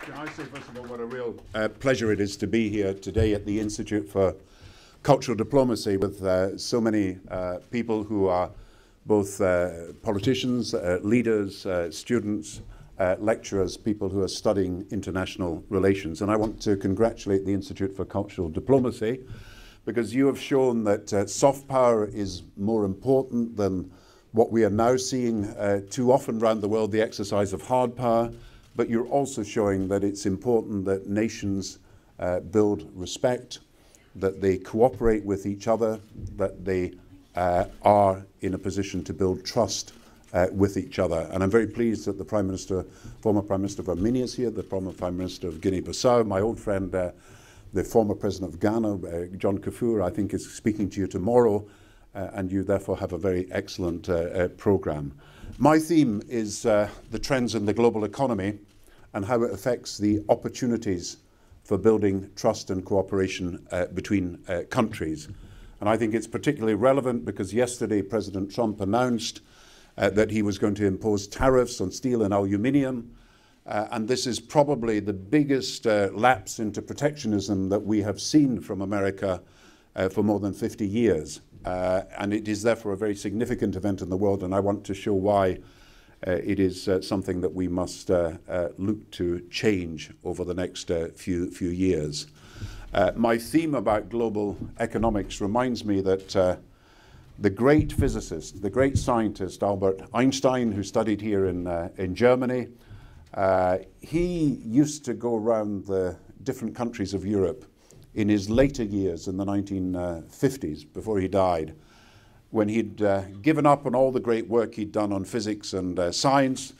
Can I say, first of all, what a real pleasure it is to be here today at the Institute for Cultural Diplomacy with so many people who are both politicians, leaders, students, lecturers, people who are studying international relations. And I want to congratulate the Institute for Cultural Diplomacy because you have shown that soft power is more important than what we are now seeing too often around the world, the exercise of hard power. But you're also showing that it's important that nations build respect, that they cooperate with each other, that they are in a position to build trust with each other. And I'm very pleased that the Prime Minister, former Prime Minister of Armenia is here, the former Prime Minister of Guinea-Bissau, my old friend, the former President of Ghana, John Kafur, I think is speaking to you tomorrow, and you therefore have a very excellent programme. My theme is the trends in the global economy and how it affects the opportunities for building trust and cooperation between countries. And I think it's particularly relevant because yesterday President Trump announced that he was going to impose tariffs on steel and aluminium. And this is probably the biggest lapse into protectionism that we have seen from America for more than 50 years. And it is therefore a very significant event in the world, and I want to show why it is something that we must look to change over the next few years. My theme about global economics reminds me that the great physicist, the great scientist Albert Einstein, who studied here in Germany, he used to go around the different countries of Europe in his later years in the 1950s, before he died, when he'd given up on all the great work he'd done on physics and science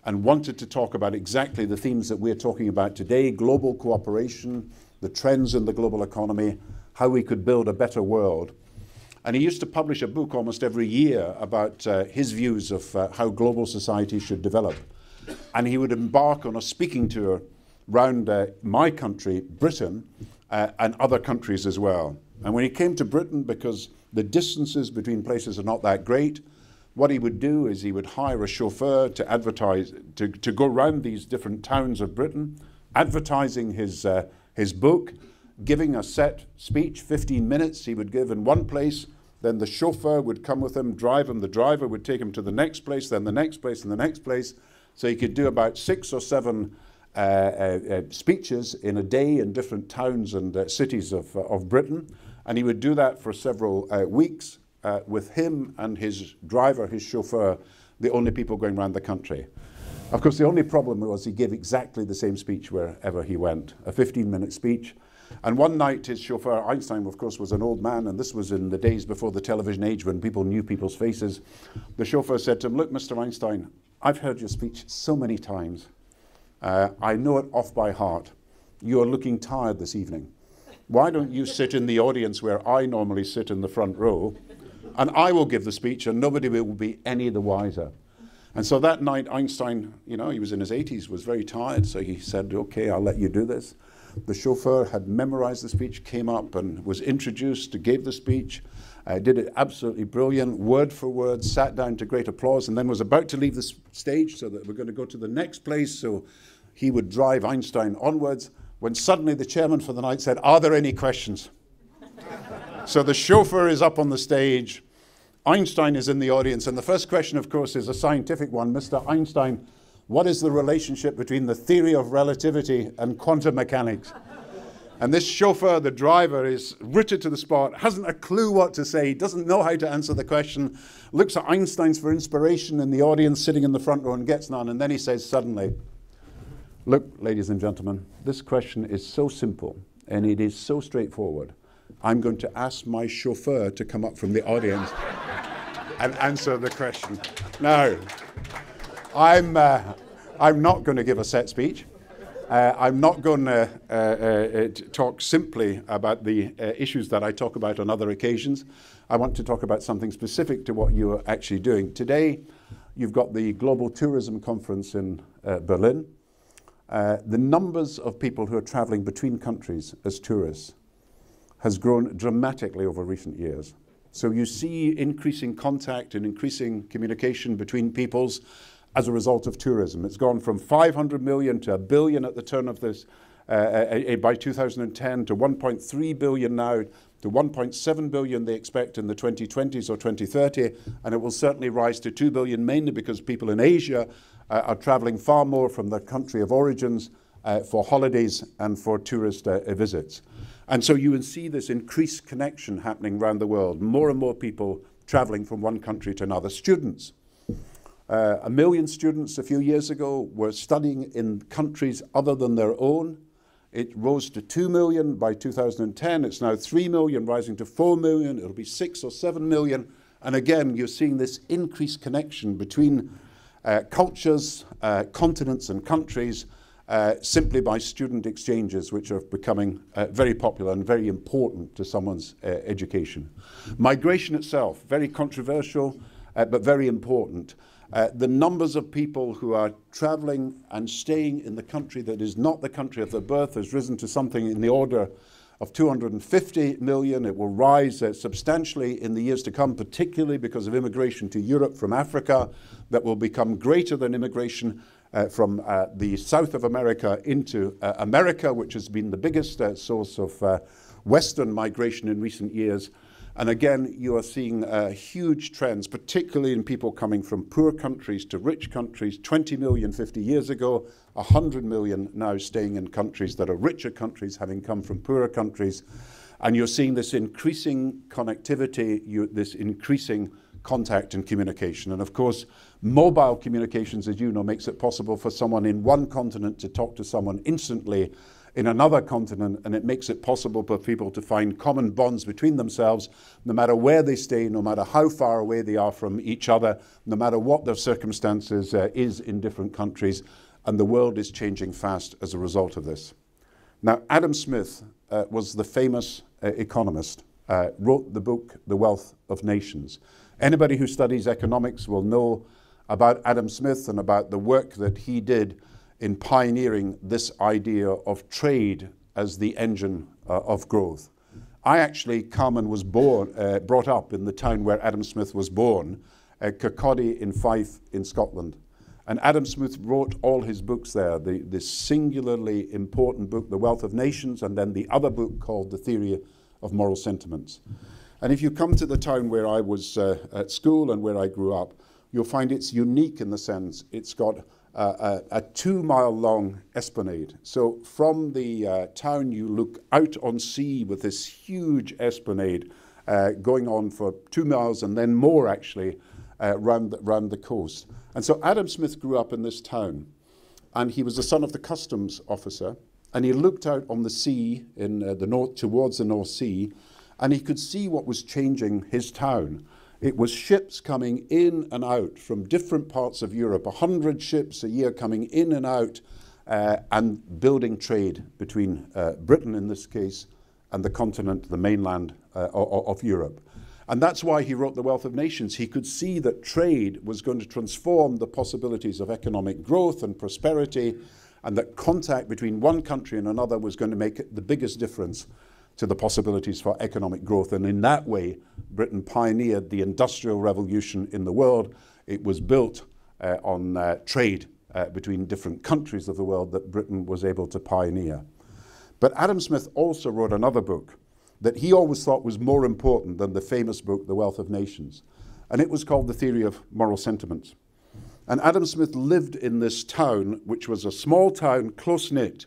and wanted to talk about exactly the themes that we're talking about today, global cooperation, the trends in the global economy, how we could build a better world. And he used to publish a book almost every year about his views of how global society should develop. And he would embark on a speaking tour around my country, Britain, and other countries as well. And when he came to Britain, because the distances between places are not that great, what he would do is he would hire a chauffeur to advertise, to go around these different towns of Britain, advertising his book, giving a set speech, 15 minutes he would give in one place, then the chauffeur would come with him, drive him, the driver would take him to the next place, then the next place, and the next place. So he could do about 6 or 7 speeches in a day in different towns and cities of Britain. And he would do that for several weeks with him and his driver, his chauffeur, the only people going around the country. Of course, the only problem was he gave exactly the same speech wherever he went, a 15-minute speech. And one night his chauffeur, Einstein, of course, was an old man, and this was in the days before the television age when people knew people's faces. The chauffeur said to him, "Look, Mr. Einstein, I've heard your speech so many times. I know it off by heart. You are looking tired this evening. Why don't you sit in the audience where I normally sit in the front row, and I will give the speech and nobody will be any the wiser." And so that night Einstein, you know, he was in his 80s, was very tired, so he said, "Okay, I'll let you do this." The chauffeur had memorized the speech, came up and was introduced, gave the speech, did it absolutely brilliant, word for word, sat down to great applause, and then was about to leave the stage so that we're going to go to the next place, so he would drive Einstein onwards, when suddenly the chairman for the night said, "Are there any questions?" So the chauffeur is up on the stage, Einstein is in the audience, and the first question, of course, is a scientific one. "Mr. Einstein, what is the relationship between the theory of relativity and quantum mechanics?" And this chauffeur, the driver, is rooted to the spot, hasn't a clue what to say, doesn't know how to answer the question, looks at Einstein for inspiration in the audience sitting in the front row and gets none, and then he says suddenly, "Look, ladies and gentlemen, this question is so simple and it is so straightforward. I'm going to ask my chauffeur to come up from the audience and answer the question." Now, I'm not going to give a set speech. I'm not going to talk simply about the issues that I talk about on other occasions. I want to talk about something specific to what you are actually doing. Today, you've got the Global Tourism Conference in Berlin. The numbers of people who are traveling between countries as tourists has grown dramatically over recent years. So you see increasing contact and increasing communication between peoples. as a result of tourism. It's gone from 500 million to 1 billion at the turn of this by 2010 to 1.3 billion now, to 1.7 billion they expect in the 2020s or 2030, and it will certainly rise to 2 billion, mainly because people in Asia are traveling far more from their country of origins for holidays and for tourist visits. And so you will see this increased connection happening around the world, more and more people traveling from one country to another. Students. 1 million students a few years ago were studying in countries other than their own. It rose to 2 million by 2010. It's now 3 million, rising to 4 million. It'll be 6 or 7 million. And again, you're seeing this increased connection between cultures, continents and countries simply by student exchanges, which are becoming very popular and very important to someone's education. Migration itself, very controversial, but very important. The numbers of people who are traveling and staying in the country that is not the country of their birth has risen to something in the order of 250 million. It will rise substantially in the years to come, particularly because of immigration to Europe from Africa that will become greater than immigration from the south of America into America, which has been the biggest source of Western migration in recent years. And again, you are seeing huge trends, particularly in people coming from poor countries to rich countries. 20 million 50 years ago, 100 million now staying in countries that are richer countries, having come from poorer countries. And you're seeing this increasing connectivity, this increasing contact and communication. And of course, mobile communications, as you know, makes it possible for someone in one continent to talk to someone instantly in another continent, and it makes it possible for people to find common bonds between themselves, no matter where they stay, no matter how far away they are from each other, no matter what their circumstances is in different countries, and the world is changing fast as a result of this. Now, Adam Smith was the famous economist, wrote the book, The Wealth of Nations. Anybody who studies economics will know about Adam Smith and about the work that he did in pioneering this idea of trade as the engine of growth. I actually come and was brought up in the town where Adam Smith was born, Kirkcaldy in Fife in Scotland. And Adam Smith wrote all his books there, the singularly important book, The Wealth of Nations, and then the other book called The Theory of Moral Sentiments. And if you come to the town where I was at school and where I grew up, you'll find it's unique in the sense it's got a 2-mile-long esplanade. So from the town, you look out on sea with this huge esplanade going on for 2 miles and then more, actually, round the coast. And so Adam Smith grew up in this town, and he was the son of the customs officer, and he looked out on the sea in the north, towards the North Sea, and he could see what was changing his town. It was ships coming in and out from different parts of Europe, 100 ships a year coming in and out and building trade between Britain, in this case, and the continent, the mainland of Europe. And that's why he wrote The Wealth of Nations. He could see that trade was going to transform the possibilities of economic growth and prosperity, and that contact between one country and another was going to make the biggest difference to the possibilities for economic growth. And in that way, Britain pioneered the Industrial Revolution in the world. It was built on trade between different countries of the world that Britain was able to pioneer. But Adam Smith also wrote another book that he always thought was more important than the famous book, The Wealth of Nations. And it was called The Theory of Moral Sentiments. And Adam Smith lived in this town, which was a small town, close-knit,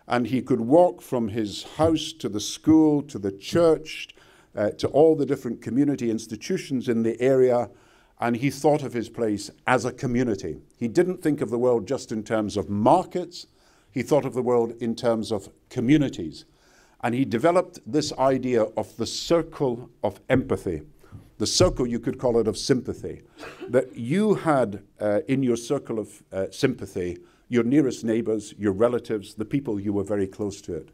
and he could walk from his house to the school, to the church, to all the different community institutions in the area, and he thought of his place as a community. He didn't think of the world just in terms of markets, he thought of the world in terms of communities. And he developed this idea of the circle of empathy, the circle, you could call it, of sympathy, that you had in your circle of sympathy your nearest neighbors, your relatives, the people you were very close to it.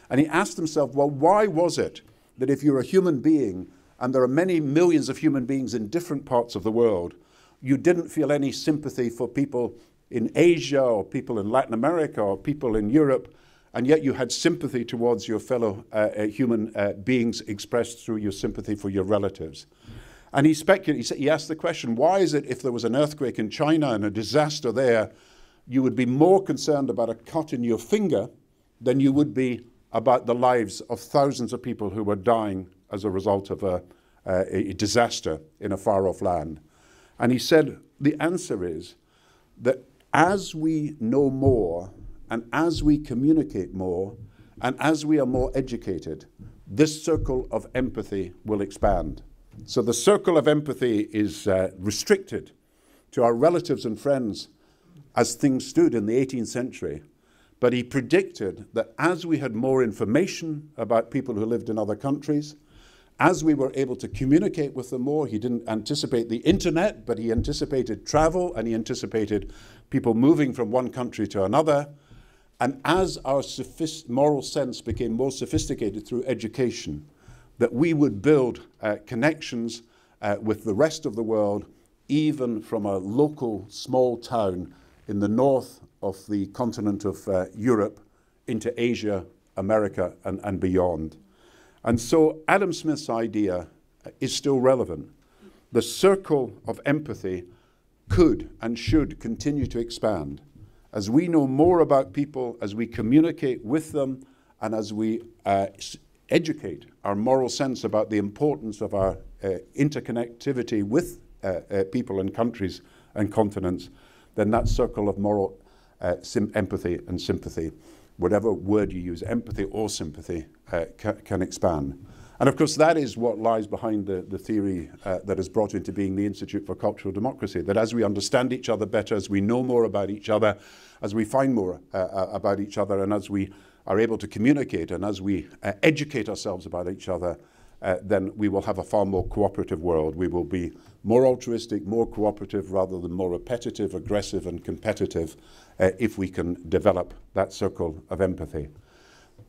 And he asked himself, well, why was it that if you're a human being, and there are many millions of human beings in different parts of the world, you didn't feel any sympathy for people in Asia or people in Latin America or people in Europe, and yet you had sympathy towards your fellow human beings expressed through your sympathy for your relatives? And he asked the question, why is it if there was an earthquake in China and a disaster there, you would be more concerned about a cut in your finger than you would be about the lives of thousands of people who were dying as a result of a disaster in a far-off land? And he said the answer is that as we know more and as we communicate more and as we are more educated, this circle of empathy will expand. So the circle of empathy is restricted to our relatives and friends as things stood in the 18th century. But he predicted that as we had more information about people who lived in other countries, as we were able to communicate with them more, he didn't anticipate the internet, but he anticipated travel and he anticipated people moving from one country to another. And as our moral sense became more sophisticated through education, that we would build connections with the rest of the world, even from a local small town in the north of the continent of Europe into Asia, America, and beyond. And so Adam Smith's idea is still relevant. The circle of empathy could and should continue to expand. As we know more about people, as we communicate with them, and as we educate our moral sense about the importance of our interconnectivity with people and countries and continents, then that circle of moral empathy and sympathy, whatever word you use, empathy or sympathy, can expand. And of course, that is what lies behind the theory that has brought into being the Institute for Cultural Democracy, that as we understand each other better, as we know more about each other, as we find more about each other, and as we are able to communicate, and as we educate ourselves about each other, then we will have a far more cooperative world. We will be more altruistic, more cooperative, rather than more repetitive, aggressive, and competitive, if we can develop that circle of empathy.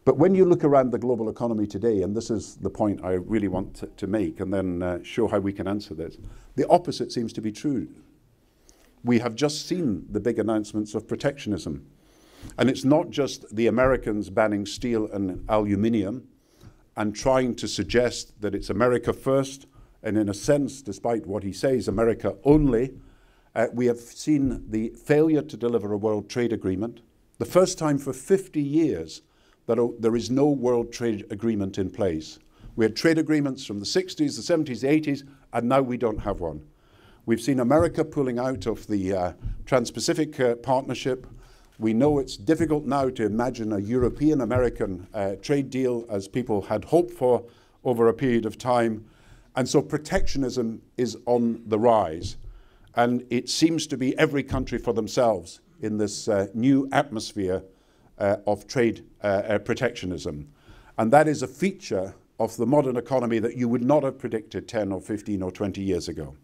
But when you look around the global economy today, and this is the point I really want to make, and then show how we can answer this, the opposite seems to be true. We have just seen the big announcements of protectionism. And it's not just the Americans banning steel and aluminium and trying to suggest that it's America first, and in a sense, despite what he says, America only. We have seen the failure to deliver a world trade agreement. The first time for 50 years that there is no world trade agreement in place. We had trade agreements from the 60s, the 70s, the 80s, and now we don't have one. We've seen America pulling out of the Trans-Pacific Partnership. We know it's difficult now to imagine a European-American trade deal as people had hoped for over a period of time. And so protectionism is on the rise. And it seems to be every country for themselves in this new atmosphere of trade protectionism. And that is a feature of the modern economy that you would not have predicted 10 or 15 or 20 years ago.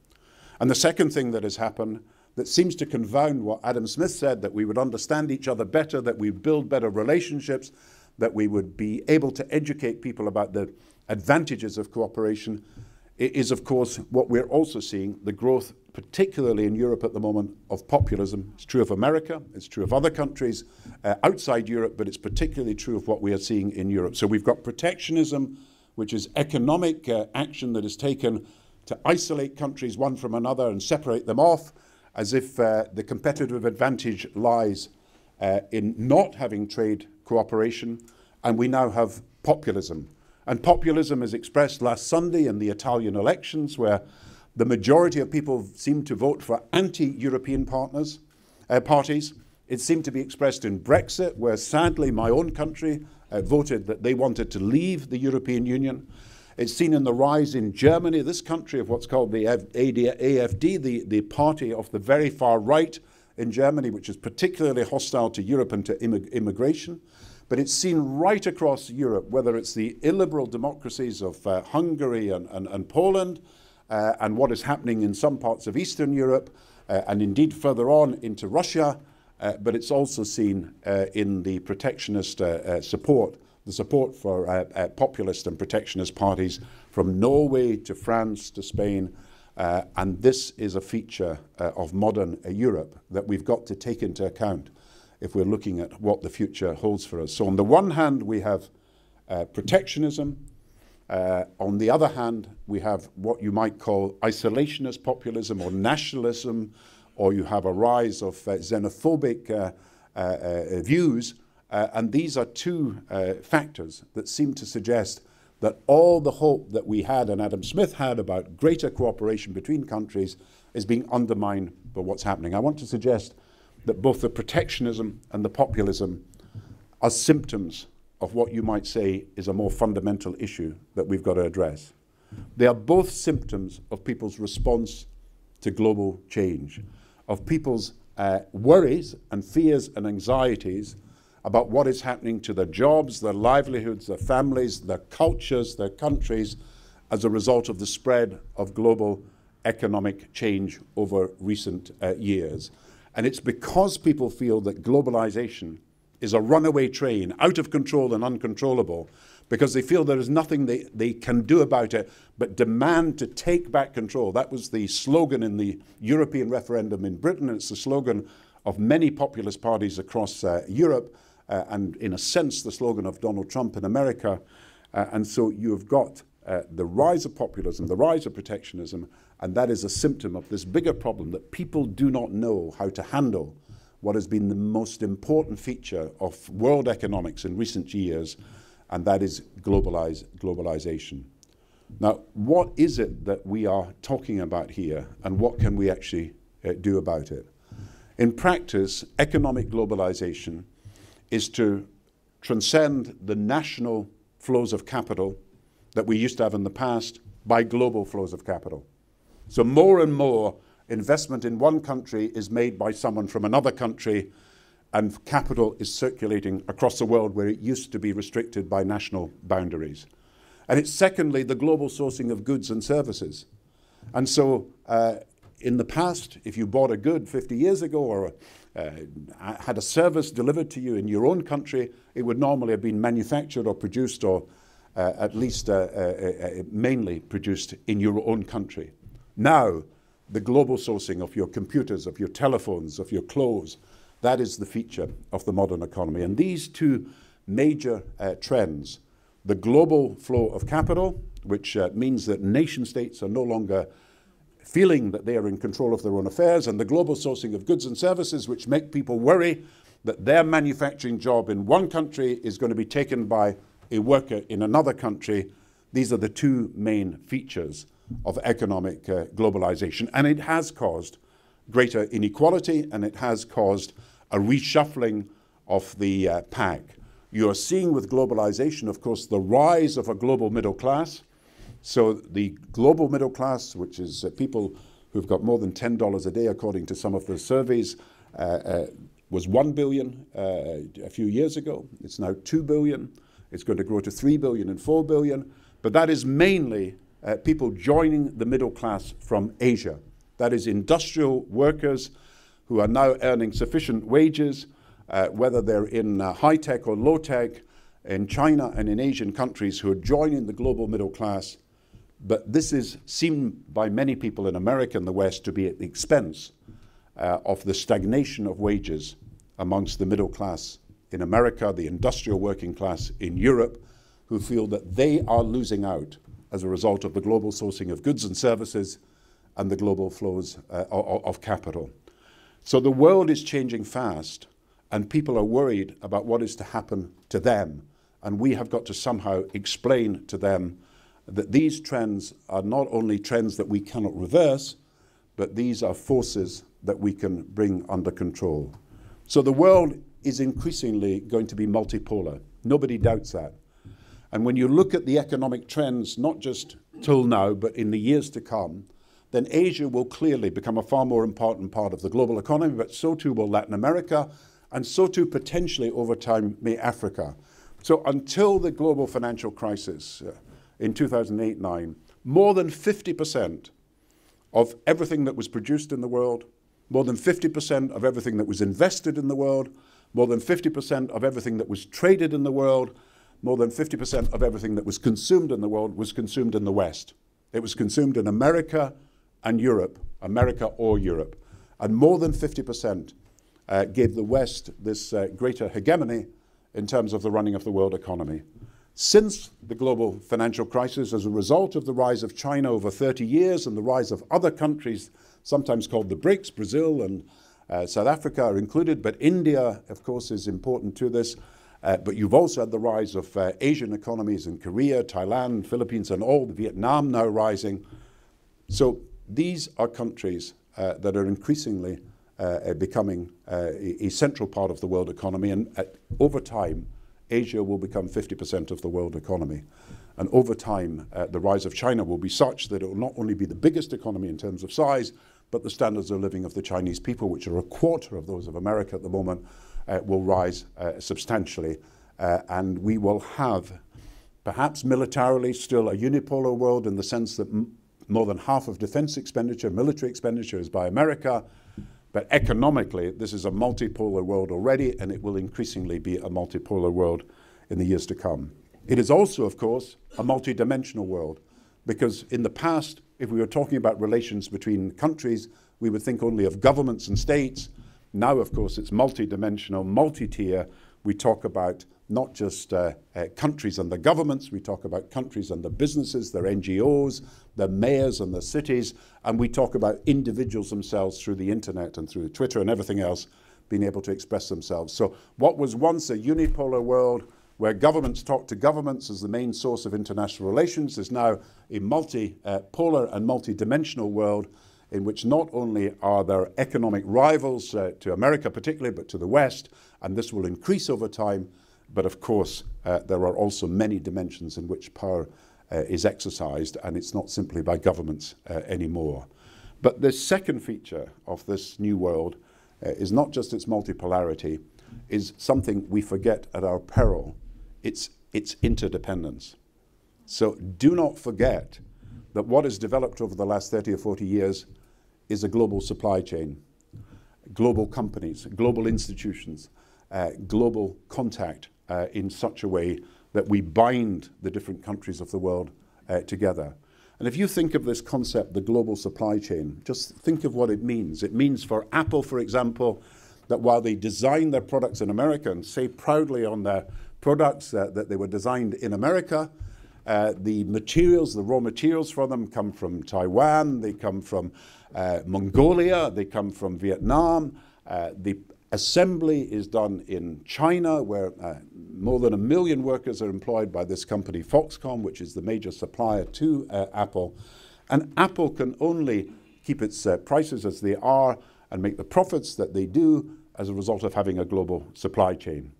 And the second thing that has happened that seems to confound what Adam Smith said, that we would understand each other better, that we'd build better relationships, that we would be able to educate people about the advantages of cooperation, is of course what we're also seeing, the growth, particularly in Europe at the moment, of populism. It's true of America, it's true of other countries outside Europe, but it's particularly true of what we are seeing in Europe. So we've got protectionism, which is economic action that is taken to isolate countries one from another and separate them off, as if the competitive advantage lies in not having trade cooperation. And we now have populism. And populism is expressed last Sunday in the Italian elections, where the majority of people seem to vote for anti-European parties. It seemed to be expressed in Brexit, where sadly my own country voted that they wanted to leave the European Union. It's seen in the rise in Germany, this country, of what's called the AfD, the party of the very far right in Germany, which is particularly hostile to Europe and to immigration. But it's seen right across Europe, whether it's the illiberal democracies of Hungary and Poland, and what is happening in some parts of Eastern Europe, and indeed further on into Russia, but it's also seen in the protectionist support, the support for populist and protectionist parties from Norway to France to Spain. And this is a feature of modern Europe that we've got to take into account if we're looking at what the future holds for us. So on the one hand, we have protectionism, On the other hand, we have what you might call isolationist populism or nationalism, or you have a rise of xenophobic views. And these are two factors that seem to suggest that all the hope that we had and Adam Smith had about greater cooperation between countries is being undermined by what's happening. I want to suggest that both the protectionism and the populism are symptoms of what you might say is a more fundamental issue that we've got to address. They are both symptoms of people's response to global change, of people's worries and fears and anxieties about what is happening to their jobs, their livelihoods, their families, their cultures, their countries, as a result of the spread of global economic change over recent years. And it's because people feel that globalization is a runaway train, out of control and uncontrollable, because they feel there is nothing they can do about it but demand to take back control. That was the slogan in the European referendum in Britain, and it's the slogan of many populist parties across Europe, and in a sense the slogan of Donald Trump in America. And so you've got the rise of populism, the rise of protectionism, and that is a symptom of this bigger problem that people do not know how to handle what has been the most important feature of world economics in recent years, and that is globalization. Now, what is it that we are talking about here, and what can we actually do about it? In practice, economic globalization is to transcend the national flows of capital that we used to have in the past by global flows of capital. So more and more investment in one country is made by someone from another country, and capital is circulating across the world where it used to be restricted by national boundaries. And it's secondly the global sourcing of goods and services. And so in the past, if you bought a good 50 years ago or had a service delivered to you in your own country, it would normally have been manufactured or produced, or at least mainly produced in your own country. Now, the global sourcing of your computers, of your telephones, of your clothes, that is the feature of the modern economy. And these two major trends, the global flow of capital, which means that nation states are no longer feeling that they are in control of their own affairs, and the global sourcing of goods and services, which make people worry that their manufacturing job in one country is going to be taken by a worker in another country. These are the two main features of economic globalization. And it has caused greater inequality, and it has caused a reshuffling of the pack. You are seeing with globalization, of course, the rise of a global middle class. So the global middle class, which is people who've got more than $10 a day, according to some of the surveys, was 1 billion a few years ago. It's now 2 billion. It's going to grow to 3 billion and 4 billion. But that is mainly people joining the middle class from Asia. That is industrial workers who are now earning sufficient wages, whether they're in high-tech or low-tech, in China and in Asian countries, who are joining the global middle class. But this is seen by many people in America and the West to be at the expense of the stagnation of wages amongst the middle class in America, the industrial working class in Europe, who feel that they are losing out as a result of the global sourcing of goods and services and the global flows of capital. So the world is changing fast, and people are worried about what is to happen to them. And we have got to somehow explain to them that these trends are not only trends that we cannot reverse, but these are forces that we can bring under control. So the world is increasingly going to be multipolar. Nobody doubts that. And when you look at the economic trends, not just till now, but in the years to come, then Asia will clearly become a far more important part of the global economy, but so too will Latin America, and so too potentially over time may Africa. So until the global financial crisis in 2008-9, more than 50% of everything that was produced in the world, more than 50% of everything that was invested in the world, more than 50% of everything that was traded in the world, more than 50% of everything that was consumed in the world was consumed in the West. It was consumed in America and Europe, America or Europe. And more than 50% gave the West this greater hegemony in terms of the running of the world economy. Since the global financial crisis, as a result of the rise of China over 30 years and the rise of other countries, sometimes called the BRICS, Brazil and South Africa are included, but India, of course, is important to this. But you've also had the rise of Asian economies in Korea, Thailand, Philippines, and all, Vietnam now rising. So these are countries that are increasingly becoming a central part of the world economy. And over time, Asia will become 50% of the world economy. And over time, the rise of China will be such that it will not only be the biggest economy in terms of size, but the standards of living of the Chinese people, which are a quarter of those of America at the moment, will rise substantially. And we will have, perhaps militarily, still a unipolar world in the sense that more than half of defense expenditure, military expenditure, is by America. But economically, this is a multipolar world already, and it will increasingly be a multipolar world in the years to come. It is also, of course, a multidimensional world, because in the past, if we were talking about relations between countries, we would think only of governments and states. Now, of course, it's multidimensional, multi-tier. We talk about not just countries and the governments, we talk about countries and the businesses, their NGOs, their mayors and the cities, and we talk about individuals themselves through the internet and through Twitter and everything else being able to express themselves. So what was once a unipolar world where governments talk to governments as the main source of international relations is now a multipolar and multidimensional world in which not only are there economic rivals to America particularly, but to the West, and this will increase over time. But of course, there are also many dimensions in which power is exercised, and it's not simply by governments anymore. But the second feature of this new world is not just its multipolarity, is something we forget at our peril. It's interdependence. So do not forget that what has developed over the last 30 or 40 years is a global supply chain, global companies, global institutions, global contact in such a way that we bind the different countries of the world together. And if you think of this concept, the global supply chain, just think of what it means. It means for Apple, for example, that while they design their products in America and say proudly on their products that they were designed in America, the materials, the raw materials for them come from Taiwan, they come from Mongolia, they come from Vietnam. The assembly is done in China, where more than 1 million workers are employed by this company Foxconn, which is the major supplier to Apple. And Apple can only keep its prices as they are and make the profits that they do as a result of having a global supply chain.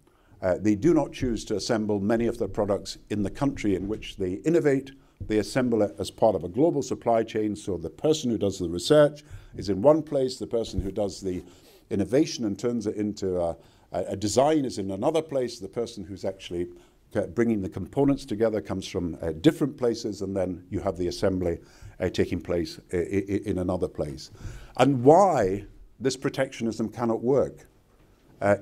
They do not choose to assemble many of their products in the country in which they innovate. They assemble it as part of a global supply chain, so the person who does the research is in one place, the person who does the innovation and turns it into a design is in another place, the person who's actually bringing the components together comes from different places, and then you have the assembly taking place in another place. And why this protectionism cannot work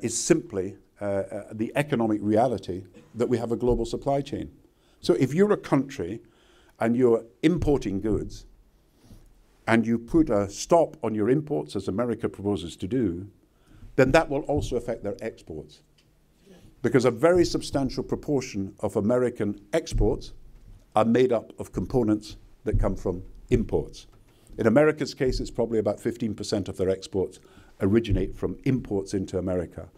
is simply the economic reality that we have a global supply chain. So if you're a country and you're importing goods and you put a stop on your imports, as America proposes to do, then that will also affect their exports. Because a very substantial proportion of American exports are made up of components that come from imports. In America's case, it's probably about 15% of their exports originate from imports into America.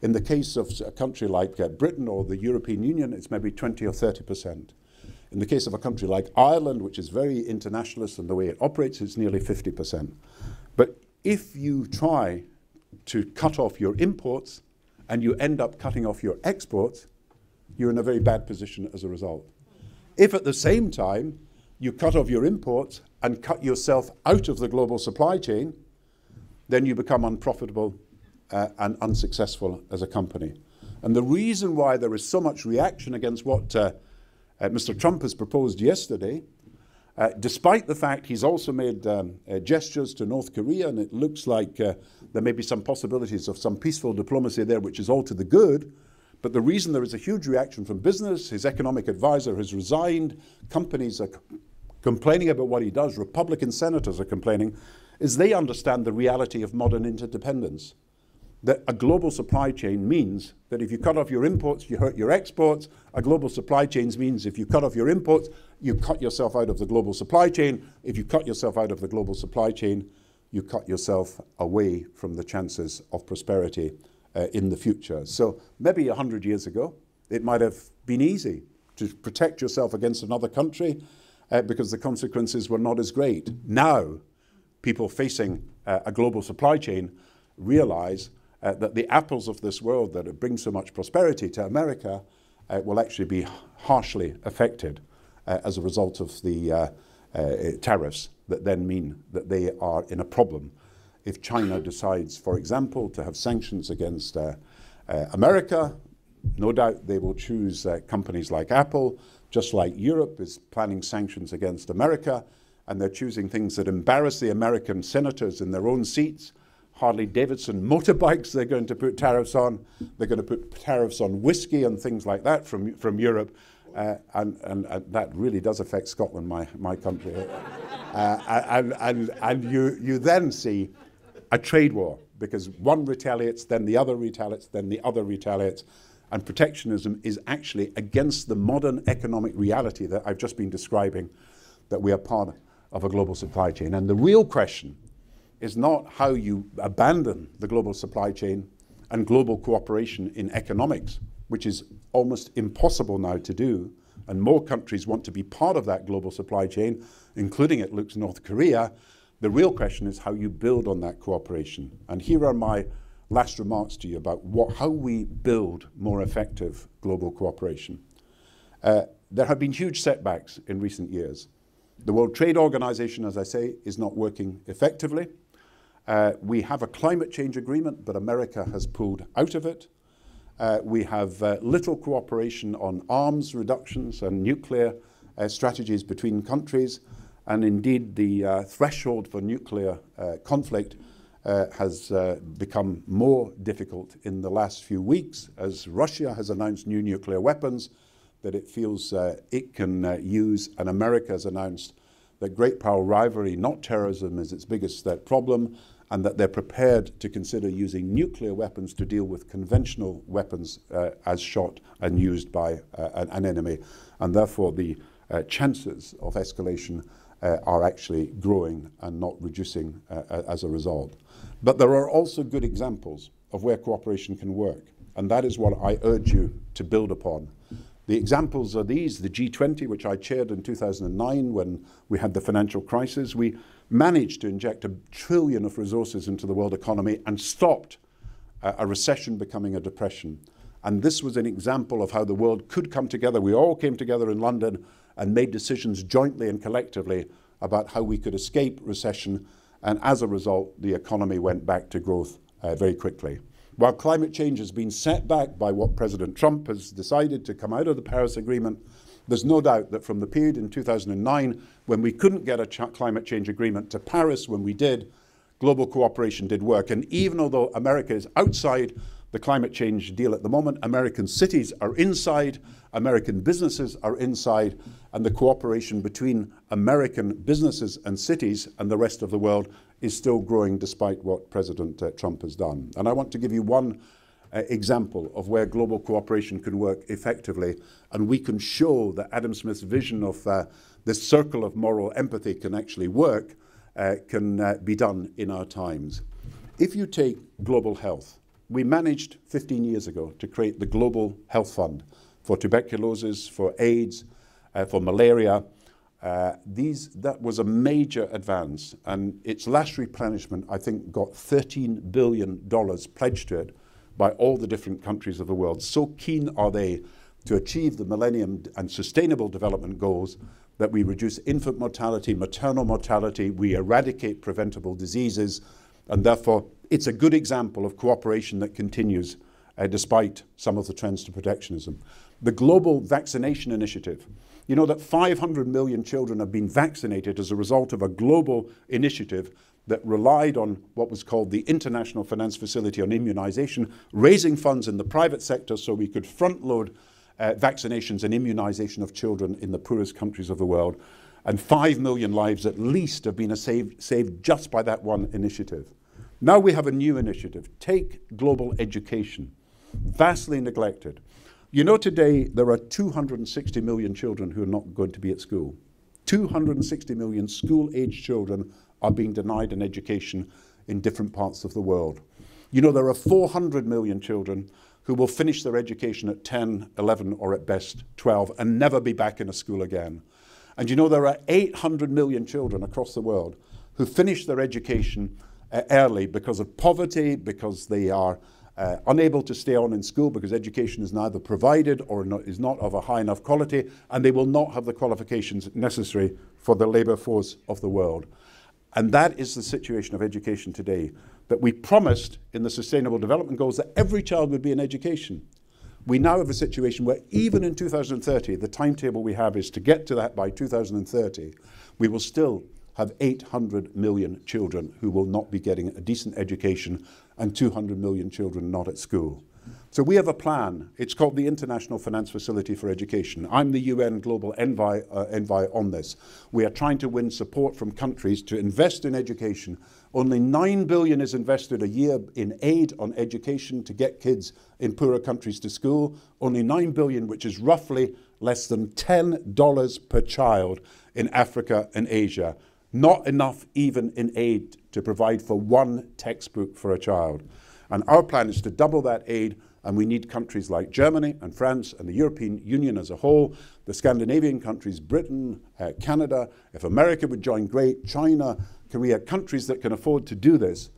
In the case of a country like Britain or the European Union, it's maybe 20 or 30%. In the case of a country like Ireland, which is very internationalist in the way it operates, it's nearly 50%. But if you try to cut off your imports and you end up cutting off your exports, you're in a very bad position as a result. If at the same time you cut off your imports and cut yourself out of the global supply chain, then you become unprofitable and unsuccessful as a company. And the reason why there is so much reaction against what Mr. Trump has proposed yesterday, despite the fact he's also made gestures to North Korea, and it looks like there may be some possibilities of some peaceful diplomacy there, which is all to the good. But the reason there is a huge reaction from business, his economic advisor has resigned, companies are complaining about what he does, Republican senators are complaining, is they understand the reality of modern interdependence. that a global supply chain means that if you cut off your imports, you hurt your exports. A global supply chain means if you cut off your imports, you cut yourself out of the global supply chain. If you cut yourself out of the global supply chain, you cut yourself away from the chances of prosperity in the future. So maybe 100 years ago, it might have been easy to protect yourself against another country because the consequences were not as great. Now, people facing a global supply chain realize that the apples of this world that bring so much prosperity to America will actually be harshly affected as a result of the tariffs that then mean that they are in a problem. If China decides, for example, to have sanctions against America, no doubt they will choose companies like Apple, just like Europe is planning sanctions against America, and they're choosing things that embarrass the American senators in their own seats. Harley-Davidson motorbikes they're going to put tariffs on. They're going to put tariffs on whiskey and things like that from Europe. And that really does affect Scotland, my country. And you then see a trade war, because one retaliates, then the other retaliates, then the other retaliates. And protectionism is actually against the modern economic reality that I've just been describing, that we are part of a global supply chain. And the real question is not how you abandon the global supply chain and global cooperation in economics, which is almost impossible now to do, and more countries want to be part of that global supply chain, including, it looks, North Korea. The real question is how you build on that cooperation. And here are my last remarks to you about how we build more effective global cooperation. There have been huge setbacks in recent years. The World Trade Organization, as I say, is not working effectively. We have a climate change agreement, but America has pulled out of it. We have little cooperation on arms reductions and nuclear strategies between countries. And indeed, the threshold for nuclear conflict has become more difficult in the last few weeks as Russia has announced new nuclear weapons that it feels it can use, and America has announced that great power rivalry, not terrorism, is its biggest problem, and that they're prepared to consider using nuclear weapons to deal with conventional weapons as shot and used by an enemy. And therefore, the chances of escalation are actually growing and not reducing as a result. But there are also good examples of where cooperation can work, and that is what I urge you to build upon. The examples are these: the G20, which I chaired in 2009 when we had the financial crisis. We managed to inject $1 trillion of resources into the world economy and stopped a recession becoming a depression. And this was an example of how the world could come together. We all came together in London and made decisions jointly and collectively about how we could escape recession. And as a result, the economy went back to growth very quickly. While climate change has been set back by what President Trump has decided to come out of the Paris Agreement, there's no doubt that from the period in 2009, when we couldn't get a climate change agreement, to Paris when we did, global cooperation did work. And even although America is outside the climate change deal at the moment, American cities are inside, American businesses are inside, and the cooperation between American businesses and cities and the rest of the world is still growing despite what President Trump has done. And I want to give you one example of where global cooperation can work effectively, and we can show that Adam Smith's vision of this circle of moral empathy can actually work, can be done in our times. If you take global health, we managed 15 years ago to create the Global Health Fund for tuberculosis, for AIDS, for malaria. That was a major advance, and its last replenishment, I think, got $13 billion pledged to it by all the different countries of the world. So keen are they to achieve the Millennium and Sustainable Development Goals that we reduce infant mortality, maternal mortality, we eradicate preventable diseases, and therefore it's a good example of cooperation that continues despite some of the trends to protectionism. The Global Vaccination Initiative. You know that 500 million children have been vaccinated as a result of a global initiative that relied on what was called the International Finance Facility on Immunization, raising funds in the private sector so we could front-load vaccinations and immunization of children in the poorest countries of the world. And 5 million lives at least have been saved just by that one initiative. Now we have a new initiative, Take Global Education, vastly neglected. You know, today there are 260 million children who are not going to be at school. 260 million school-aged children are being denied an education in different parts of the world. You know, there are 400 million children who will finish their education at 10, 11, or at best 12 and never be back in a school again. And you know, there are 800 million children across the world who finish their education early because of poverty, because they are unable to stay on in school because education is neither provided or is not of a high enough quality, and they will not have the qualifications necessary for the labour force of the world. And that is the situation of education today, that we promised in the Sustainable Development Goals that every child would be in education. We now have a situation where even in 2030, the timetable we have is to get to that by 2030, we will still have 800 million children who will not be getting a decent education and 200 million children not at school. So we have a plan. It's called the International Finance Facility for Education. I'm the UN Global Envoy on this. We are trying to win support from countries to invest in education. Only 9 billion is invested a year in aid on education to get kids in poorer countries to school. Only 9 billion, which is roughly less than $10 per child in Africa and Asia. Not enough even in aid to provide for one textbook for a child. And our plan is to double that aid, and we need countries like Germany and France and the European Union as a whole, the Scandinavian countries, Britain, Canada, if America would join, great, China, Korea, countries that can afford to do this,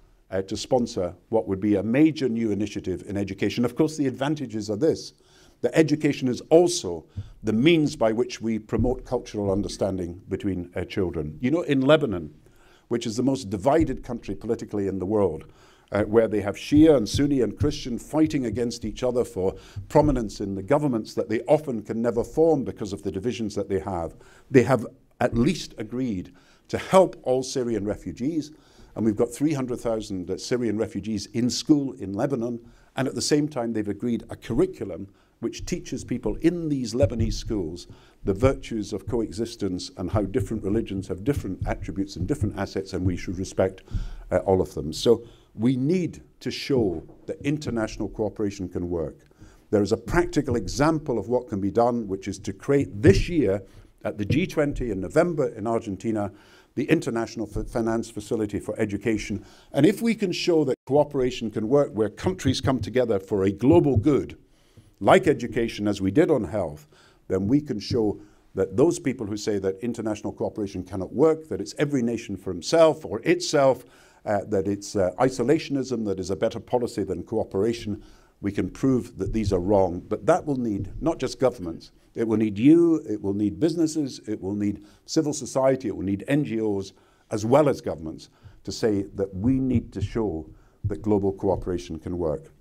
to sponsor what would be a major new initiative in education. Of course, the advantages are this, that education is also the means by which we promote cultural understanding between children. You know, in Lebanon, which is the most divided country politically in the world, where they have Shia and Sunni and Christian fighting against each other for prominence in the governments that they often can never form because of the divisions that they have at least agreed to help all Syrian refugees. And we've got 300,000 Syrian refugees in school in Lebanon. And at the same time, they've agreed a curriculum which teaches people in these Lebanese schools the virtues of coexistence and how different religions have different attributes and different assets, and we should respect all of them. So we need to show that international cooperation can work. There is a practical example of what can be done, which is to create this year at the G20 in November in Argentina, the International Finance Facility for Education. And if we can show that cooperation can work where countries come together for a global good, like education, as we did on health, then we can show that those people who say that international cooperation cannot work, that it's every nation for himself or itself, that it's isolationism that is a better policy than cooperation, we can prove that these are wrong. But that will need not just governments, it will need you, it will need businesses, it will need civil society, it will need NGOs, as well as governments, to say that we need to show that global cooperation can work.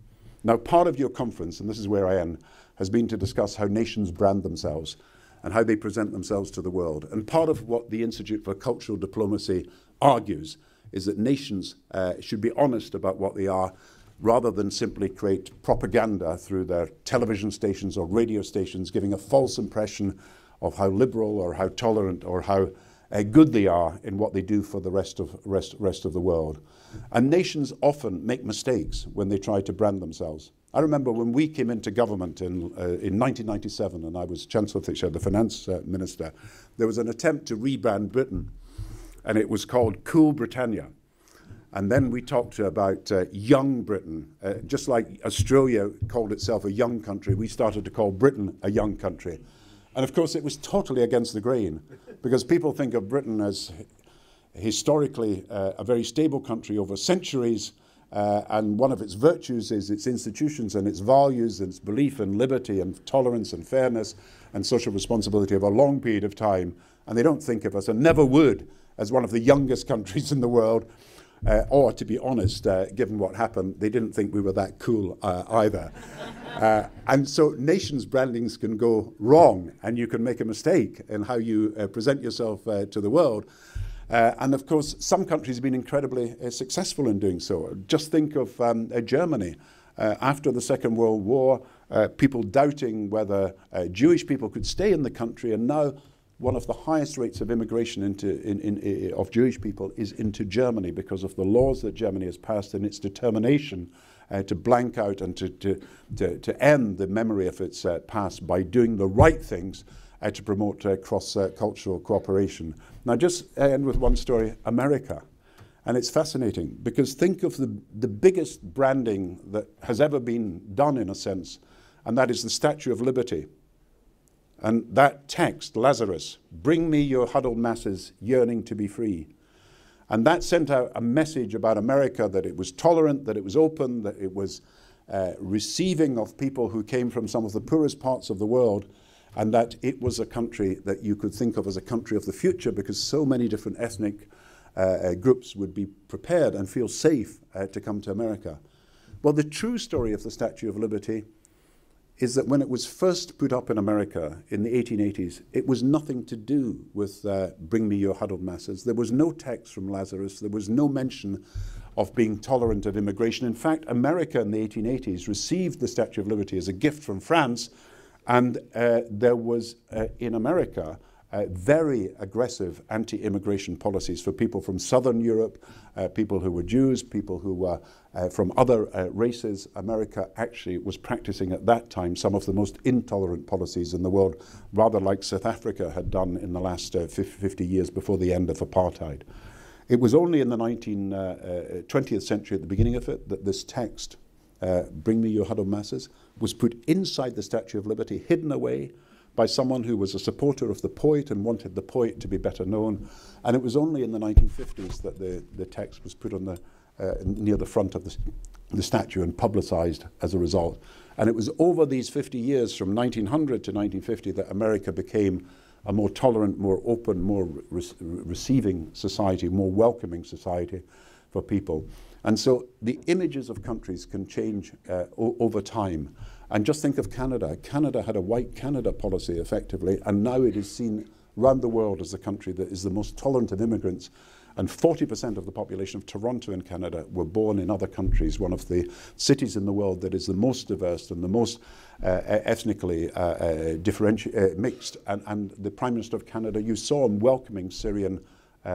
Now, part of your conference, and this is where I end, has been to discuss how nations brand themselves and how they present themselves to the world. And part of what the Institute for Cultural Diplomacy argues is that nations should be honest about what they are, rather than simply create propaganda through their television stations or radio stations, giving a false impression of how liberal or how tolerant or how good they are in what they do for the rest of the world. And nations often make mistakes when they try to brand themselves. I remember when we came into government in 1997, and I was Chancellor of the Finance Minister, there was an attempt to rebrand Britain, and it was called Cool Britannia. And then we talked about young Britain. Just like Australia called itself a young country, we started to call Britain a young country. And of course, it was totally against the grain, because people think of Britain as historically a very stable country over centuries, and one of its virtues is its institutions and its values and its belief in liberty and tolerance and fairness and social responsibility over a long period of time. And they don't think of us, and never would, as one of the youngest countries in the world. Or, to be honest, given what happened, they didn't think we were that cool either. And so nations' brandings can go wrong, and you can make a mistake in how you present yourself to the world. And of course, some countries have been incredibly successful in doing so. Just think of Germany. After the Second World War, people doubting whether Jewish people could stay in the country, and now one of the highest rates of immigration of Jewish people is into Germany because of the laws that Germany has passed and its determination to blank out and to end the memory of its past by doing the right things to promote cross-cultural cooperation. Now, just end with one story, America. And it's fascinating because think of the biggest branding that has ever been done, in a sense, and that is the Statue of Liberty. And that text, Lazarus, bring me your huddled masses yearning to be free. And that sent out a message about America, that it was tolerant, that it was open, that it was receiving of people who came from some of the poorest parts of the world, and that it was a country that you could think of as a country of the future because so many different ethnic groups would be prepared and feel safe to come to America. Well, the true story of the Statue of Liberty is that when it was first put up in America in the 1880s, it was nothing to do with bring me your huddled masses. There was no text from Lazarus. There was no mention of being tolerant of immigration. In fact, America in the 1880s received the Statue of Liberty as a gift from France, and there was in America very aggressive anti-immigration policies for people from Southern Europe, people who were Jews, people who were from other races. America actually was practicing at that time some of the most intolerant policies in the world, rather like South Africa had done in the last 50 years before the end of apartheid. It was only in the 20th century, at the beginning of it, that this text, bring me your huddled masses, was put inside the Statue of Liberty, hidden away by someone who was a supporter of the poet and wanted the poet to be better known. And it was only in the 1950s that the text was put on the near the front of the statue and publicized as a result. And it was over these 50 years, from 1900 to 1950, that America became a more tolerant, more open, more receiving society, more welcoming society for people. And so the images of countries can change over time. And just think of Canada. Canada had a White Canada policy, effectively, and now it is seen around the world as a country that is the most tolerant of immigrants. And 40% of the population of Toronto in Canada were born in other countries, one of the cities in the world that is the most diverse and the most ethnically mixed. And the Prime Minister of Canada, you saw him welcoming Syrian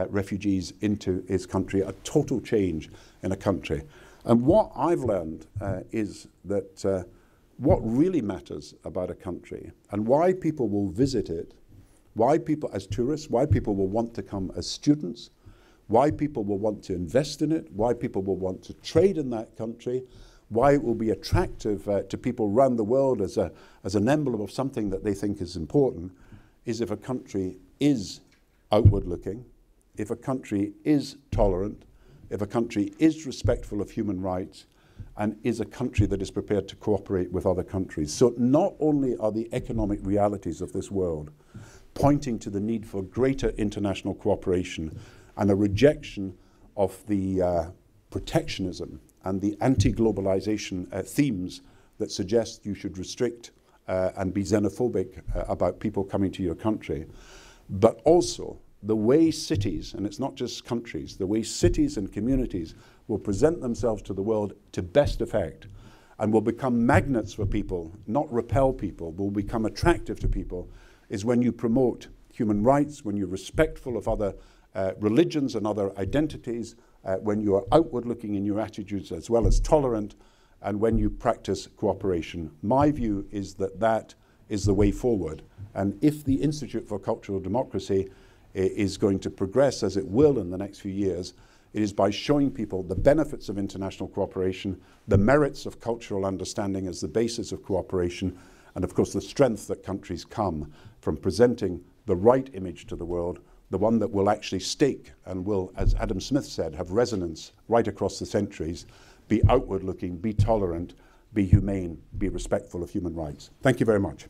refugees into his country, a total change in a country. And what I've learned is that what really matters about a country and why people will visit it, why people as tourists, why people will want to come as students, why people will want to invest in it, why people will want to trade in that country, why it will be attractive to people around the world as an emblem of something that they think is important, is if a country is outward looking, if a country is tolerant, if a country is respectful of human rights, and is a country that is prepared to cooperate with other countries. So not only are the economic realities of this world pointing to the need for greater international cooperation and a rejection of the protectionism and the anti-globalization themes that suggest you should restrict and be xenophobic about people coming to your country, but also the way cities, and it's not just countries, the way cities and communities will present themselves to the world to best effect and will become magnets for people, not repel people, will become attractive to people, is when you promote human rights, when you're respectful of other religions and other identities, when you are outward looking in your attitudes as well as tolerant, and when you practice cooperation. My view is that that is the way forward. And if the Institute for Cultural Democracy is going to progress, as it will in the next few years, it is by showing people the benefits of international cooperation, the merits of cultural understanding as the basis of cooperation, and of course the strength that countries come from presenting the right image to the world, the one that will actually stick and will, as Adam Smith said, have resonance right across the centuries, be outward looking, be tolerant, be humane, be respectful of human rights. Thank you very much.